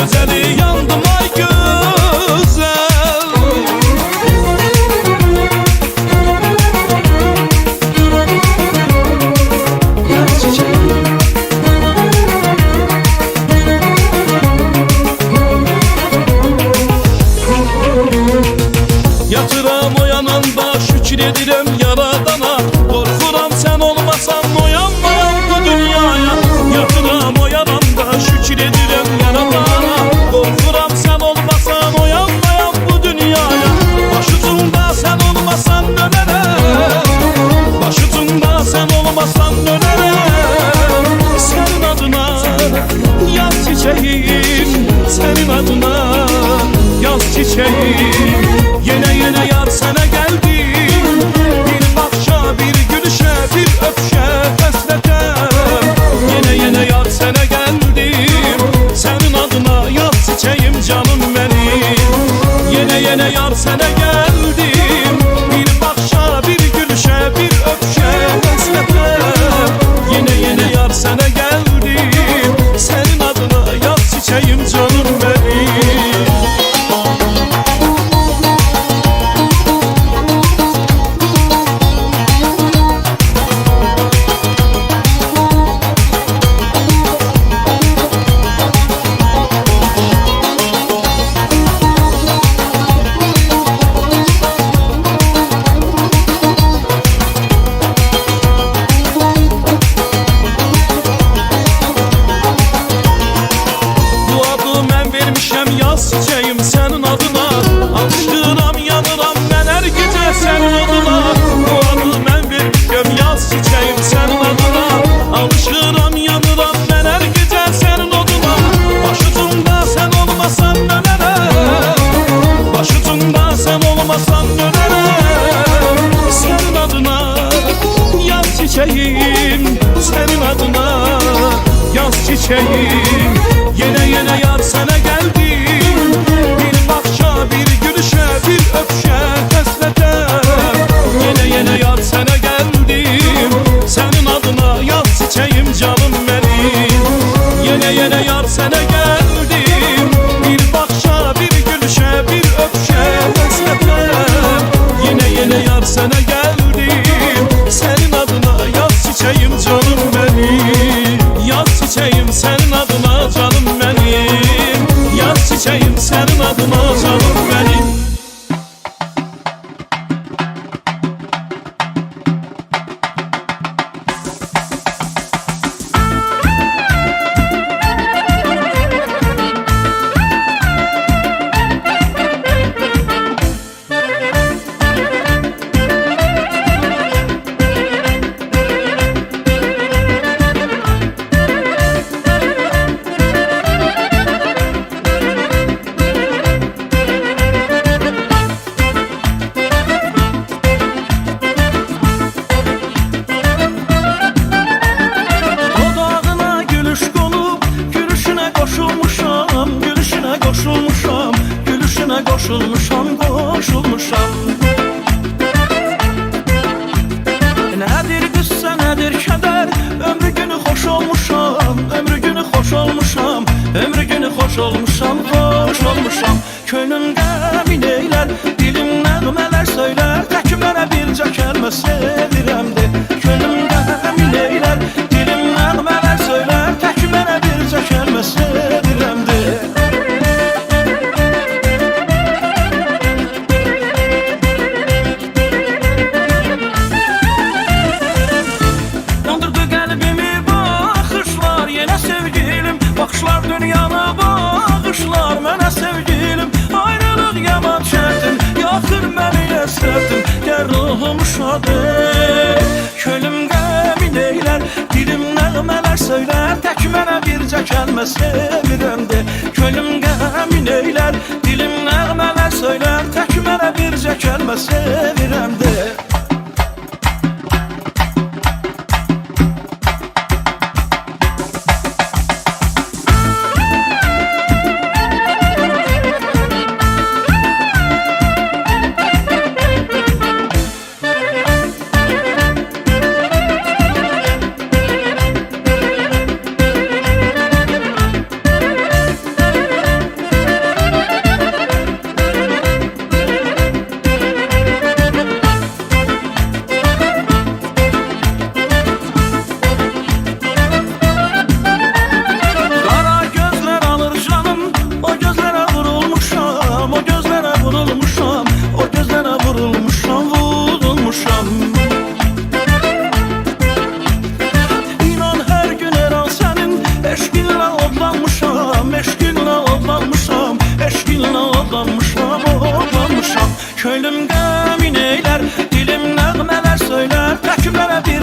gözeli yandım ay güzel. Yaz çiçeğim. Yatıram oyananda şükür edirem yaradana. Korkuram sen olmasan oyanmayam bu dünyaya. Yatıram oyananda şükür edirem yaradana. Korkuram sen olmasan oyanmayam bu dünyaya. Başucumda sen olmasan dönerem. Başucumda sen olmasan dönerem. Senin adına yaz çiçeğim, senin adına yaz çiçeğim. Yine yine yar sana geldim. Bir bakışa, bir gülüşe, bir öpüşe hasretem. Yine yine yar sana geldim. Senin adına yaz çiçeğim canım benim. Yine yine yar sana geldim. Bir bakışa, bir gülüşe, bir öpüşe hasretem. Yine yine yar sana geldim. Senin adına yaz çiçeğim canım benim. Yaz çiçeğim senin adına. Alıştıram yanıram ben her gece senin adına. Bu adı ben vermişim yaz çiçeğim senin adına. Alıştıram yanıram ben her gece senin adına. Başucumda sen olmasan dönerem. Başucumda sen olmasan dönerem. Senin adına yaz çiçeğim, senin adına yaz çiçeğim. Yine yine yar sana geldim. Bir bakışa, bir gülüşe, bir öpüşe hasretem. Yine yine yar sana geldim. Senin adına yaz çiçeğim canım benim. Yine yine yar sana geldim. Bir bakışa, bir gülüşe, bir öpüşe hasretem. Yine yine yar sana geldim. Senin adına yaz çiçeğim canım benim. Yaz çiçeğim senin adına canım benim. Yaz çiçeğim senin adına canım benim. Koşulmuşam, koşulmuşam. Nedir qıssa, nedir kədər? Ömrü günü xoş olmuşam, ömrü günü xoş olmuşam, ömrü günü xoş olmuşam, xoş olmuşam. Könlüm qəmin eylər, dilim nəğmələr söylər. Tək mənə bircə kəlmə sevirəmdi. Könlüm qəmin eylər, dilim nəğmələr söylər. Tək mənə bircə kəlmə sevirəmdi. Bakışlar dünyana bağışlar mənə sevgilim. Ayrılıq yaman şərtim, yaxır məni əsrətim. Gəl ruhum şad ey, könlüm qəmin eylər. Dilim nəğmələr söylər, tək mənə bircə kəlmə sevirəmdi. Könlüm qəmin eylər, dilim nəğmələr söylər. Tək mənə bircə kəlmə sevirəmdi.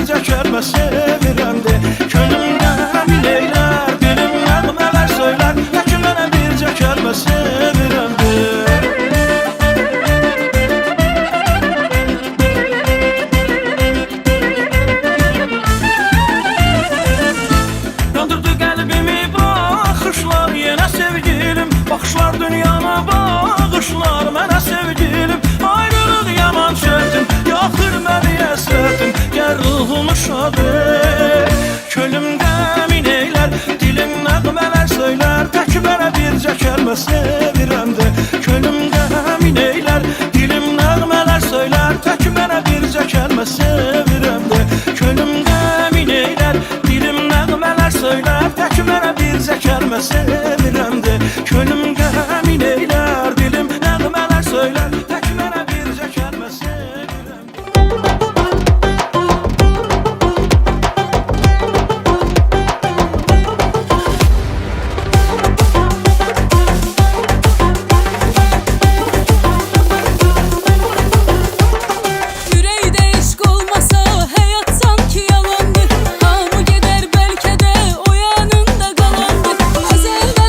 bircə kəlmə sevirəm de. Könlümdə min eylər, dilim nəğmələr söylər, tək mənə bircə kəlmə sevirəm de. Yandırdı qəlbimi baxışlar, yenə sevgilim, baxışlar dünyana bağışlar mənə sevgilim. Ayrılıq yaman çəkdim, yaxır məni əsrətim, gəl ruhumu şad et. Könlümdə min eylər, dilim nəğmələr söylər, tək mənə bircə kəlmə sevirəm de. Könlümdə min eylər, dilim nəğmələr söylər, tək mənə bircə kəlmə sevirəm de. Könlümdə min eylər, dilim nəğmələr söylər, tək mənə bircə kəlmə sevirəm de. Könlümdə min eylər, dilim nəğmələr söylər, tək mənə bircə kəlmə sevirəm de. Yüreğde eşk olmasa hayat sanki yalandı. Hamı gider belki de o yanında kalandı. Ezelden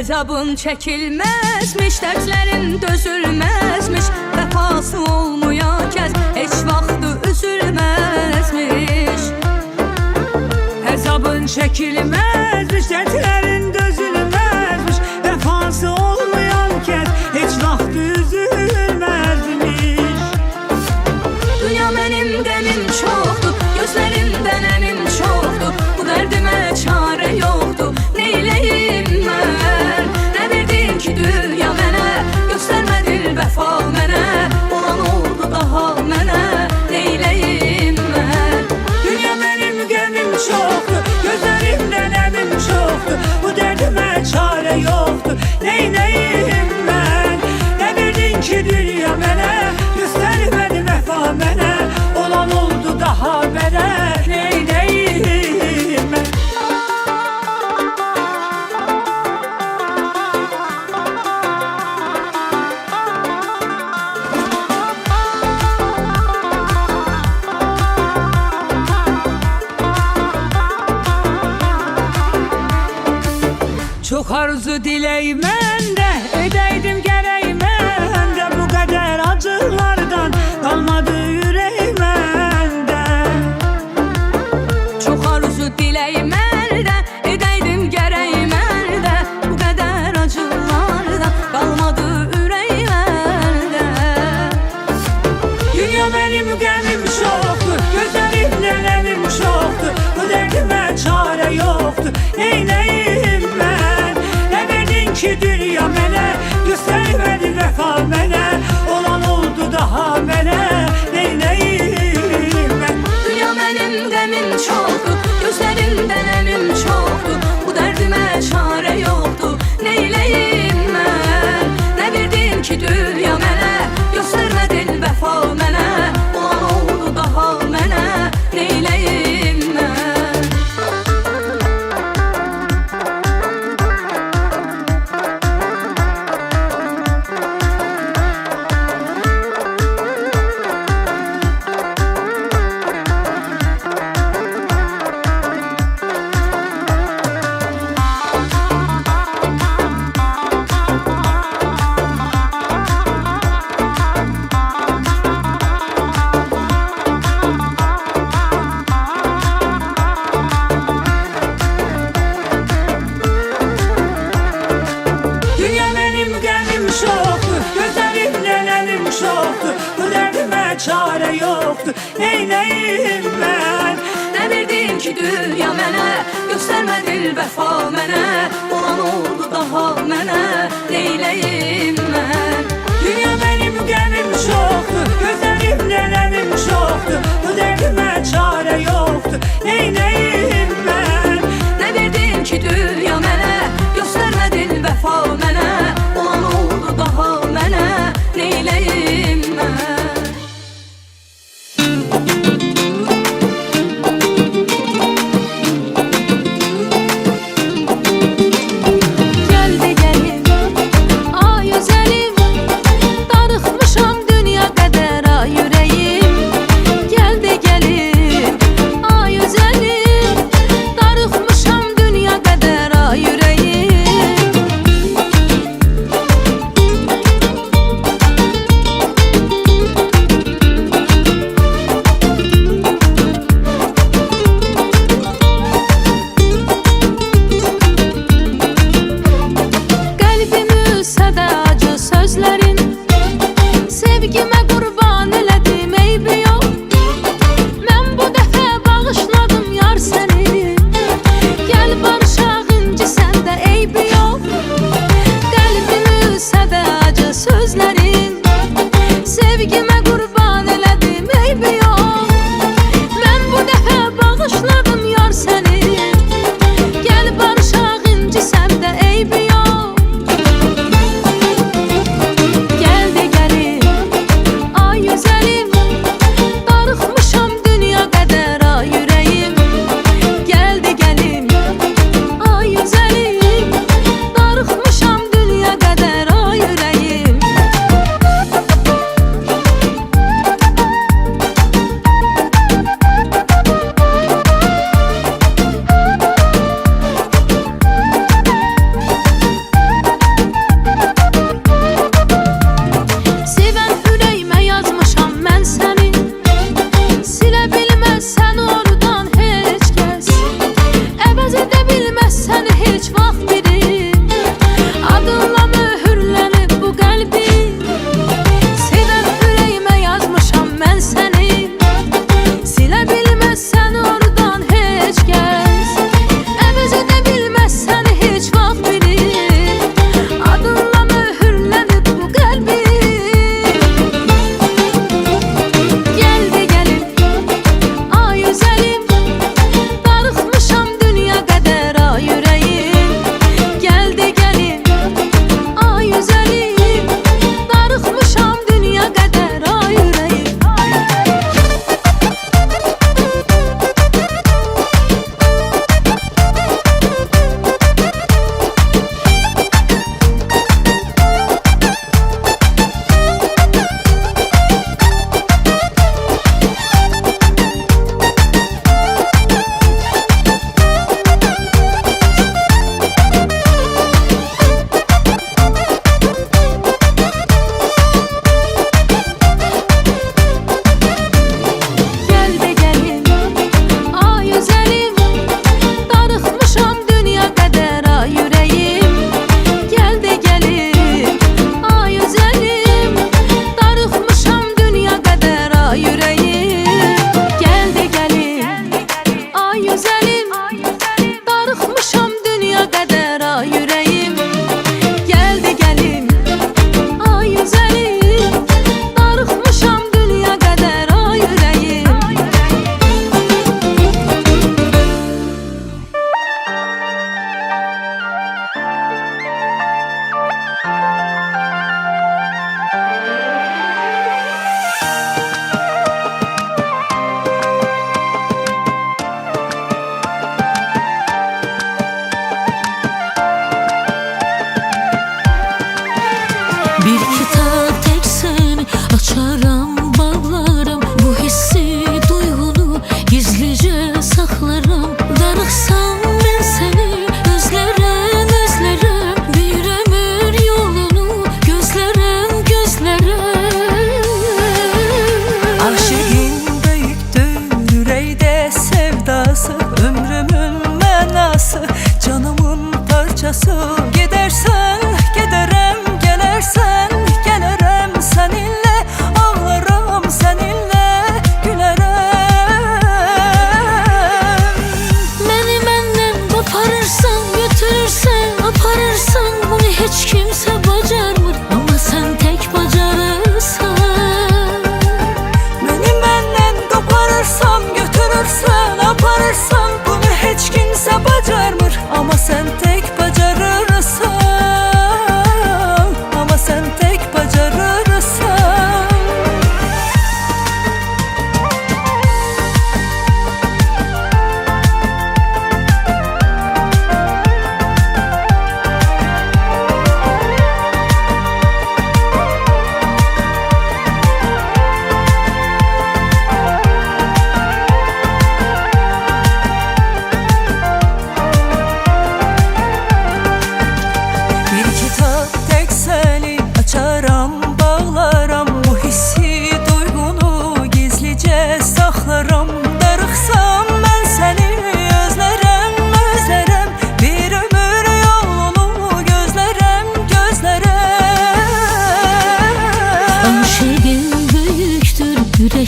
Əzabın çəkilməzmiş, dərdlərin dözülməzmiş, vəfası olmayan kəs heç vaxtı üzülməzmiş. Əzabın çəkilməzmiş, dərdlərin dözülməzmiş, vəfası olmayan kəs heç vaxt üzülməzmiş. Dünya mənim qəmim çoxdur, gözlərimdən əmim çoxdur, bu dərdimə çarə yoxdur, neyləyim mən? Nə verdin ki dünya mənə, göstərmədin vəfa mənə, olan oldu daha mənə, neyləyim mən? Dünya mənim qəmim çoxdur, gözlərimdən əmim çoxdur, bu dərdimə çarə yoxdur, neynəyim mən? Nə verdin ki dünya mənə, göstərmədin vəfa mənə, olan oldu daha mənə, neynəyim mən? Çok arzu diley məndə, edəydim gərək məndə, bu qədər acılardan qalmadı ürək məndə. Çox arzu dilək məndə, edəydim gərək məndə, bu qədər acılardan qalmadı ürək məndə. Dünya mənim qəmim çoxdur, gözlərimdən əmim çoxdur, bu dərdimə çarə yoxdur, neynəyim mən? Nə verdin ki dünya mənə, göstərmədin vəfa mənə, olan oldu daha mənə, neynəyim mən? Dünya mənim qəmim çoxdur, gözlərimdən əmim çoxdur, bu dərdimə çarə yoxdur, neyləyim mən? Nə verdin ki dünya mənə, göstərmədin vəfa mənə, olan oldu daha mənə, neyləyim mən? Dünya mənim qəmim çoxdur, gözlərimdən əmim çoxdur, bu dərdimə çarə yoxdur, neynəyim mən? Nə verdin ki dünya mənə, göstərmədin vəfa mənə, olan oldu daha mənə, neyləyim mən? Dünya mənim qəmim çoxdur, gözlərimdən əmim çoxdur, bu dərdimə çarə yoxdur, neynəyim mən? Nə verdin ki dünya mənə, göstərmədin vəfa mənə, olan oldu daha mənə, neyləyim mən? Gəl də gəlim, ay özəlim, darıxmışam dünya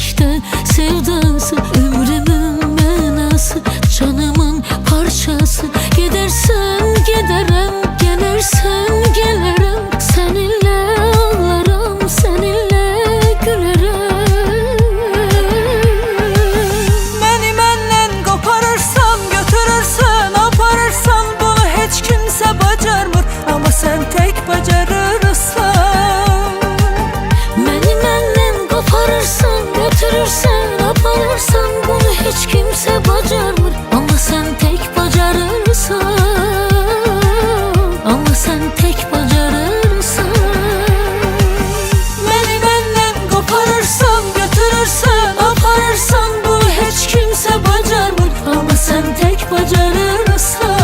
işte sevdası, ömrümün mənası, canımın parçası. Gidersen giderim, gelirsen gelirim. Seninle ağlarım, seninle gülerim. Beni məndən qoparırsan, götürürsən, aparırsan, bunu heç kimsə bacarmır, amma sən tək bacarırsan. Beni məndən qoparırsan, götürürsən, aparırsan, bunu heç kimsə bacarmır, amma sən tək bacarırsan. Amma sən tək bacarırsan. Beni məndən qoparırsan, götürürsən, aparırsan, bunu heç kimsə bacarmır, amma sən tək bacarırsan.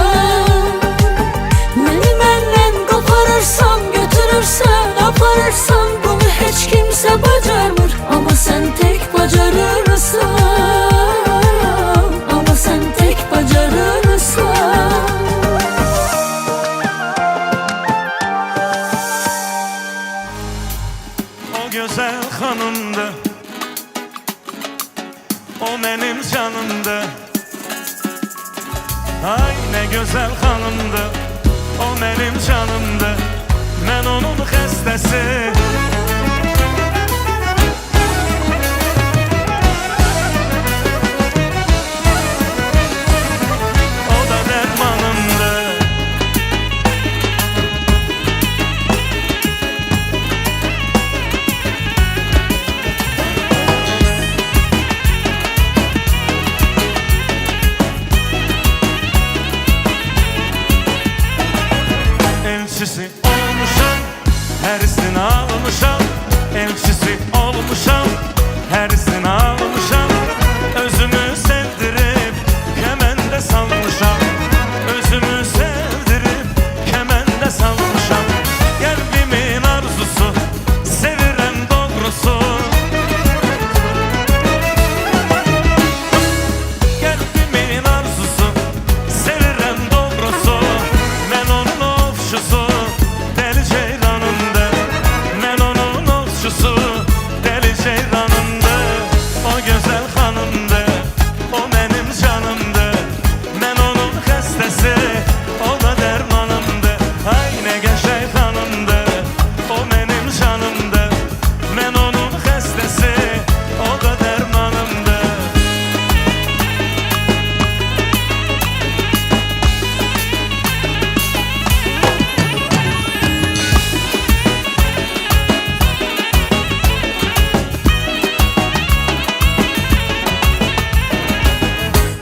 Beni məndən qoparırsan, götürürsən, aparırsan, bunu heç kimsə bacarmır, amma sən tək bacarırsan. Amma sən tək bacarırsan. O güzel hanımdı, o benim canımdı. Ay ne güzel hanımdı, o benim canımdı. Ben onun xəstəsi. O da dermanımdı. Elçisi olmuşam, herisini almışam. Elçisi olmuşam, herisini almışam. Özümü sevdirip kemende salmışam. Özümü sevdirip kemende salmışam. Kalbimin arzusu, seviren doğrusu. Kalbimin arzusu, seviren doğrusu. Ben onun ofşusu, deli ceylanımdı. Ben onun ofşusu, deli ceylanımdı. O güzel hanımdı, o benim canımdı. Ben onun xəstəsi, o da dermanımdı. Ay ne geçey hanımdı, o benim canımdı. Ben onun xəstəsi, o da dermanımdı.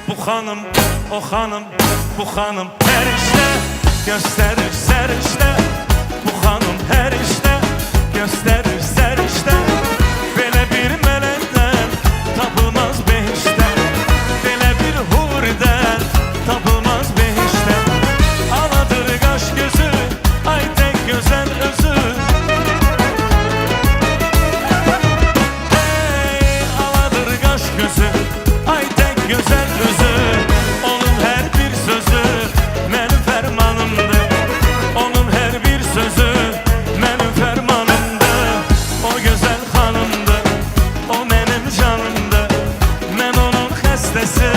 Bu hanım, o hanım, bu hanım her işte gösterir serişte. Bu hanım her işte gösterir serişte. Böyle bir melekten tapılmaz behişte. Böyle bir huriden tapılmaz behişte. Aladır kaş gözü, ay tek güzel özü. Hey, aladır kaş gözü, ay tek güzel özü. Onun her bir sözü benim fermanımdı. Onun her bir sözü benim fermanımdı. O güzel hanımdı, o benim canımdı. Ben onun xəstəsi,